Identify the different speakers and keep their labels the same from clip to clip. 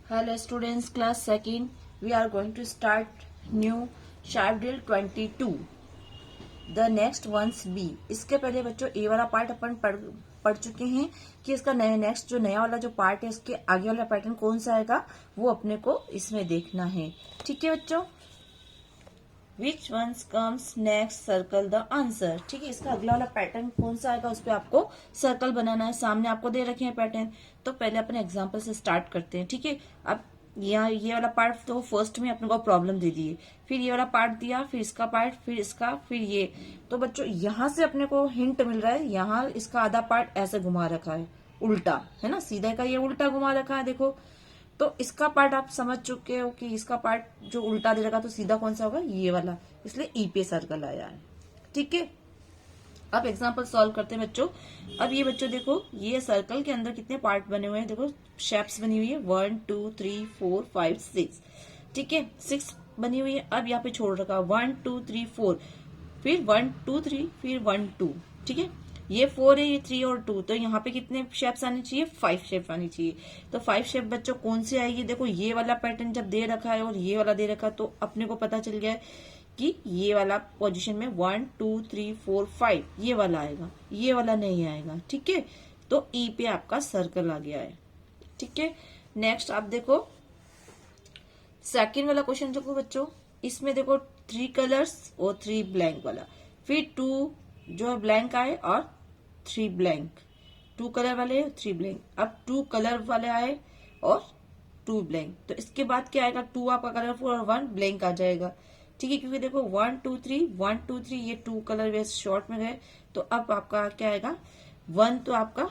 Speaker 1: Hello students, class second. We are going to start new sharp drill 22. The next one's B. इसके पहले बच्चों ए वाला part अपन पढ़ चुके हैं कि इसका नेक्स्ट जो नया वाला जो पार्ट है इसके आगे वाला पैटर्न कौन सा आएगा वो अपने को इसमें देखना है। ठीक है बच्चों, which once comes next circle the answer. ठीक है, इसका अगला वाला पैटर्न कौन सा आएगा उस पर आपको सर्कल बनाना है। सामने आपको दे रखे हैं पैटर्न, तो पहले अपने एग्जांपल से स्टार्ट करते हैं। ठीक है, अब यहाँ ये वाला पार्ट तो फर्स्ट में अपने को प्रॉब्लम दे दी है, फिर ये वाला पार्ट दिया, फिर इसका पार्ट, फिर इसका, फिर ये। तो बच्चों यहाँ से अपने को हिंट मिल रहा है, यहाँ इसका आधा पार्ट ऐसे घुमा रखा है उल्टा, है ना, सीधा का ये उल्टा घुमा रखा है। देखो, तो इसका पार्ट आप समझ चुके हो कि इसका पार्ट जो उल्टा दे रखा, तो सीधा कौन सा होगा, ये वाला, इसलिए ई पे सर्कल आया है। ठीक है, अब एग्जांपल सॉल्व करते हैं बच्चों। अब ये बच्चों देखो, ये सर्कल के अंदर कितने पार्ट बने हुए हैं, देखो शेप्स बनी हुई है 1 2 3 4 5 6। ठीक है, 6 बनी हुई है। अब यहाँ पे छोड़ रखा 1 2 3 4, फिर 1 2 3, फिर 1 2। ठीक है, ये 4 है, ये 3 और 2, तो यहाँ पे कितने शेप्स आने चाहिए, 5 शेप आनी चाहिए। तो 5 शेप बच्चों कौन सी आएगी, देखो ये वाला पैटर्न जब दे रखा है और ये वाला दे रखा, तो अपने को पता चल गया है कि ये वाला पोजीशन में 1 2 3 4 5 ये वाला आएगा, ये वाला नहीं आएगा। ठीक है, तो ई पे आपका सर्कल आ गया है। ठीक है, नेक्स्ट आप देखो सेकंड वाला क्वेश्चन देखो बच्चों, इसमें देखो 3 कलर्स और 3 ब्लैंक वाला, फिर 2 जो है ब्लैंक आए और 3 ब्लैंक, 2 कलर वाले 3 ब्लैंक। अब 2 कलर वाले आए और 2 ब्लैंक, तो इसके बाद क्या आएगा, 2 आपका कलरफुल और 1 ब्लैंक आ जाएगा। ठीक है, क्योंकि देखो 1 2 3 1 2 3 ये 2 कलर वे शॉर्ट में गए, तो अब आपका क्या आएगा, 1 तो आपका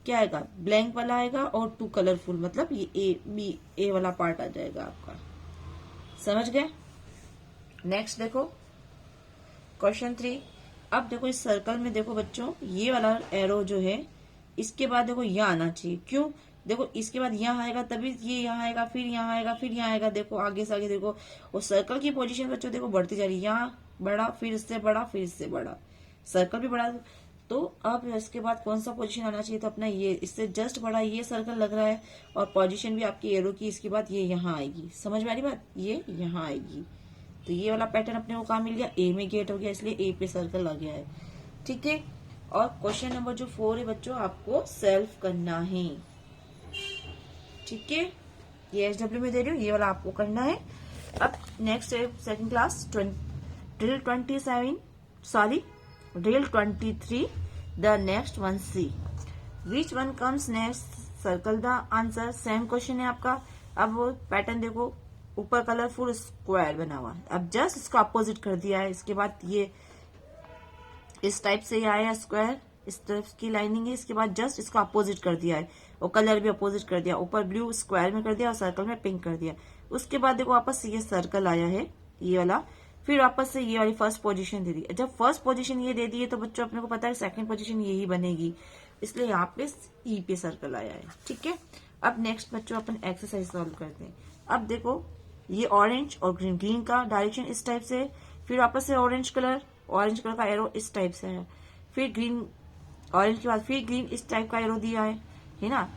Speaker 1: क्या आएगा, ब्लैंक वाला आएगा, और 2 कलरफुल, मतलब ये ए बी ए वाला पार्ट आ जाएगा आपका। समझ गए। नेक्स्ट देखो क्वेश्चन 3। अब देखो इस सर्कल में देखो बच्चों, ये वाला एरो जो है इसके बाद देखो यहाँ आना चाहिए। क्यों, देखो इसके बाद यहाँ आएगा तभी ये यहाँ आएगा, फिर यहाँ आएगा, फिर यहाँ आएगा। देखो आगे से आगे देखो, और सर्कल की पोजीशन बच्चों देखो बढ़ती जा रही है, यहाँ बड़ा, फिर इससे बड़ा, फिर इससे बड़ा, सर्कल भी बड़ा। तो अब इसके बाद कौन सा पोजीशन आना चाहिए, तो अपना ये इससे जस्ट बड़ा ये सर्कल लग रहा है, और पोजीशन भी आपकी एरो की इसके बाद ये यहाँ आएगी। समझ में आ रही बात, ये यहाँ आएगी। तो ये वाला पैटर्न अपने को कहाँ मिल गया, ए में गेट हो गया, इसलिए ए पे सर्कल आ गया है। ठीक है, और क्वेश्चन नंबर जो 4 है बच्चों, आपको सेल्फ करना है। ठीक है, ये एसडब्ल्यू में दे रही हूँ, ये वाला आपको करना है। अब नेक्स्ट है second class drill 27, sorry drill 23, the next one C. Which one comes next circle the answer. Same question है आपका। अब वो पैटर्न देखो, ऊपर कलरफुल स्क्वायर बना हुआ है, अब जस्ट इसको अपोजिट कर दिया है। इसके बाद ये इस टाइप से ये आया स्क्वायर, इस तरफ की लाइनिंग है, इसके बाद जस्ट इसको अपोजिट कर दिया है, और कलर भी अपोजिट कर दिया, ऊपर ब्लू स्क्वायर में कर दिया और सर्कल में पिंक कर दिया। उसके बाद देखो वापस से ये सर्कल आया है ये वाला, फिर वापस से ये वाली फर्स्ट पोजीशन दे दी। जब फर्स्ट पोजीशन ये दे दी है, तो बच्चों अपने को पता है सेकंड पोजीशन यही बनेगी, इसलिए यहाँ पे ई पे सर्कल आया है। ठीक है, अब नेक्स्ट बच्चों अपन एक्सरसाइज सॉल्व करते हैं। अब देखो ये ऑरेंज और ग्रीन, ग्रीन का डायरेक्शन इस टाइप से, फिर वापस से ऑरेंज कलर का एरो इस टाइप से है, फिर ग्रीन, ऑरेंज के बाद फिर ग्रीन इस टाइप का एरो दिया है ना,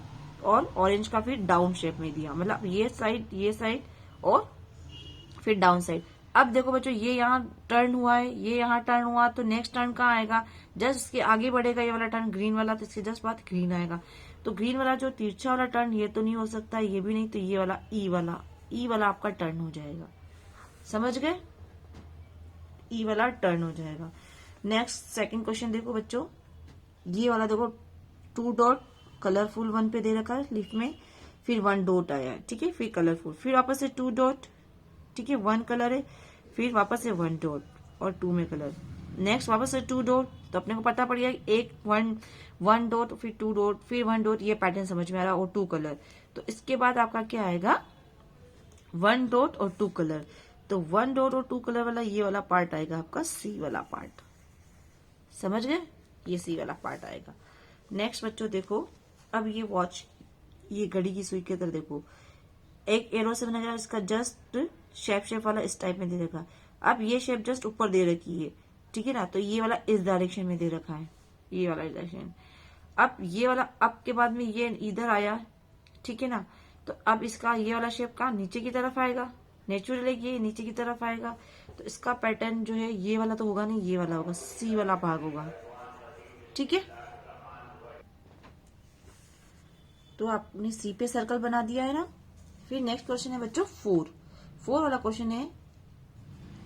Speaker 1: और ऑरेंज का फिर डाउन शेप में दिया, मतलब ये साइड और फिर डाउन साइड। अब देखो बच्चों, ये यहाँ टर्न हुआ है, ये यहाँ टर्न हुआ, तो नेक्स्ट टर्न कहाँ आएगा, जस्ट इसके आगे बढ़ेगा ये वाला टर्न ग्रीन वाला, तो इसके जस्ट बाद ग्रीन आएगा। तो ग्रीन वाला जो तिरछा वाला टर्न, ये तो नहीं हो सकता, ये भी नहीं, तो ये वाला ई वाला आपका टर्न हो जाएगा। समझ गए, ई वाला टर्न हो जाएगा। नेक्स्ट सेकंड क्वेश्चन देखो बच्चों, ये वाला देखो 2 डॉट कलरफुल 1 पे दे रखा है लीफ में, फिर 1 डॉट आया है। ठीक है, फिर कलरफुल, फिर वापस से 2 डॉट, ठीक है 1 कलर है, फिर वापस से 1 डॉट और 2 में कलर, नेक्स्ट वापस से 2 डॉट। तो अपने को पता पड़ गया एक 1 डॉट, फिर 2 डॉट, फिर 1 डॉट, ये पैटर्न समझ में आ रहा, और 2 कलर। तो इसके बाद आपका क्या आएगा, 1 डॉट और 2 कलर। तो 1 डॉट और 2 कलर वाला ये वाला पार्ट आएगा आपका सी वाला पार्ट। समझ गए, ये सी वाला पार्ट आएगा। नेक्स्ट बच्चों देखो, अब ये वॉच, ये घड़ी की सुई की तरह देखो, एक एरो से बना, इसका जस्ट शेप वाला इस टाइप में दे रखा। अब ये शेप जस्ट ऊपर दे रखी है, ठीक है ना, तो ये वाला इस डायरेक्शन में दे रखा है, ये वाला डायरेक्शन। अब ये वाला अप के बाद में ये इधर आया, ठीक है ना, तो अब इसका ये वाला शेप का नीचे की तरफ आएगा, नेचुरली ये नीचे की तरफ आएगा। तो इसका पैटर्न जो है ये वाला तो होगा नहीं, ये वाला होगा, सी वाला भाग होगा। ठीक है, तो आपने सी पे सर्कल बना दिया है ना। फिर नेक्स्ट क्वेश्चन है बच्चों 4 वाला क्वेश्चन है।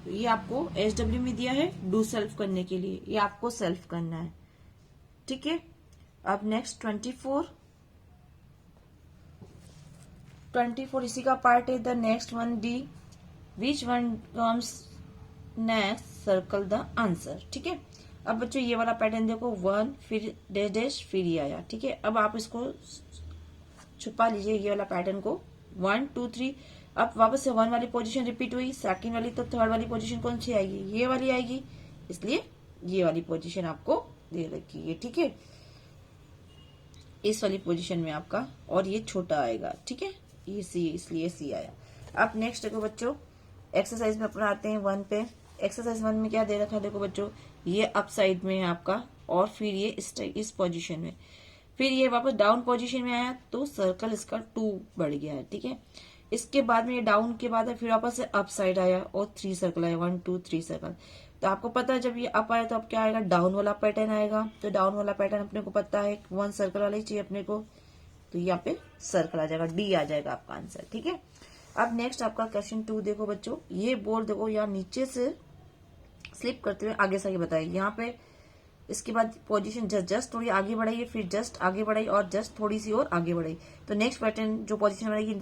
Speaker 1: ये आपको SW में दिया है डू सेल्फ करने के लिए, ये आपको सेल्फ करना है। ठीक है, अब नेक्स्ट 24 इसी का पार्ट है। The next one D, which one comes next, circle the answer. ठीक है, अब बच्चों ये वाला पैटर्न देखो, 1 फिर डैश डैश फिर ये आया। ठीक है, अब आप इसको छुपा लीजिए, ये वाला पैटर्न को 1 2 3। अब वापस से 1 वाली पोजीशन रिपीट हुई, सेकंड वाली, तो थर्ड वाली पोजीशन कौन सी आएगी, ये वाली आएगी, इसलिए ये वाली पोजीशन आपको दे रखी है। ठीक है, इस वाली पोजीशन में आपका, और ये छोटा आएगा। ठीक है, ये सी, इसलिए सी आया। अब नेक्स्ट देखो बच्चों, एक्सरसाइज में अपना आते हैं 1 पे। एक्सरसाइज 1 में क्या दे रखा है देखो बच्चों, ये अप साइड में है आपका, और फिर ये इस पोजीशन में, फिर ये वापस डाउन पोजीशन में आया, तो सर्कल इसका 2 बढ़ गया है। ठीक है, इसके बाद में ये डाउन के बाद है, फिर वापस से अप साइड आया और 3 सर्कल आया, 1 2 3 सर्कल। तो आपको पता है जब ये अप आया तो अब क्या आएगा, डाउन वाला पैटर्न आएगा। तो डाउन वाला पैटर्न अपने को पता है, 1 सर्कल वाला ही चाहिए अपने को, तो यहाँ पे सर्कल आ जाएगा, डी आ जाएगा आपका आंसर। ठीक है, अब नेक्स्ट आपका क्वेश्चन 2 देखो बच्चों, ये बोल देखो यहाँ नीचे से स्लिप करते हुए आगे से आगे बताइए। यहाँ पे इसके बाद पोजीशन जस्ट थोड़ी आगे बढ़ाइए, फिर जस्ट आगे बढ़ाई, और जस्ट थोड़ी सी और आगे बढ़ाई। तो नेक्स्ट पैटर्न जो पोजीशन बढ़ाएगी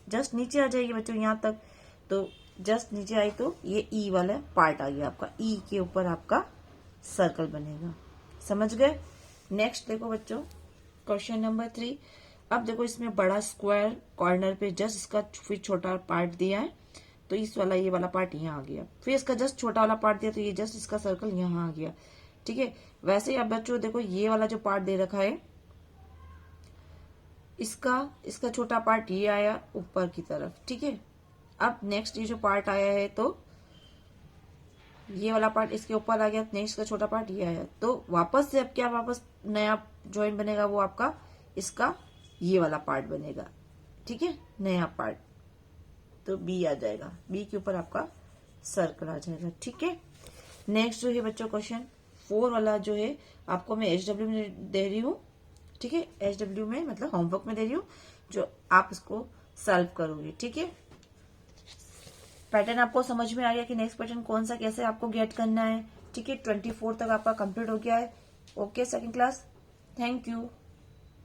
Speaker 1: जस्ट नीचे आ जाएगी बच्चों यहाँ तक। तो जस्ट नीचे आई तो ये ई वाला पार्ट आ गया आपका, ई के ऊपर आपका सर्कल बनेगा। समझ गए। नेक्स्ट देखो बच्चों क्वेश्चन नंबर 3। अब देखो इसमें बड़ा स्क्वायर कॉर्नर पे जस्ट इसका फिर छोटा पार्ट दिया है, तो इस वाला ये वाला पार्ट यहाँ आ गया, फिर इसका जस्ट छोटा वाला पार्ट दिया, तो ये जस्ट इसका सर्कल यहाँ आ गया। ठीक है, वैसे ही अब बच्चों देखो ये वाला जो पार्ट दे रखा है, इसका छोटा पार्ट ये आया ऊपर की तरफ। ठीक है, अब नेक्स्ट ये जो पार्ट आया है, तो ये वाला पार्ट इसके ऊपर आ गया, नेक्स्ट का छोटा पार्ट ये आया, तो वापस से अब क्या, वापस नया जॉइंट बनेगा, वो आपका इसका ये वाला पार्ट बनेगा। ठीक है, नया पार्ट, तो बी आ जाएगा, बी के ऊपर आपका सर्कल आ जाएगा। ठीक है, नेक्स्ट जो है बच्चों क्वेश्चन 4 वाला जो है आपको मैं SW में दे रही हूँ। ठीक है, SW में मतलब होमवर्क में दे रही हूँ, जो आप इसको सॉल्व करोगे। ठीक है, पैटर्न आपको समझ में आ गया कि नेक्स्ट पैटर्न कौन सा कैसे आपको गेट करना है। ठीक है, 24 तक आपका कंप्लीट हो गया है। Okay second class, thank you.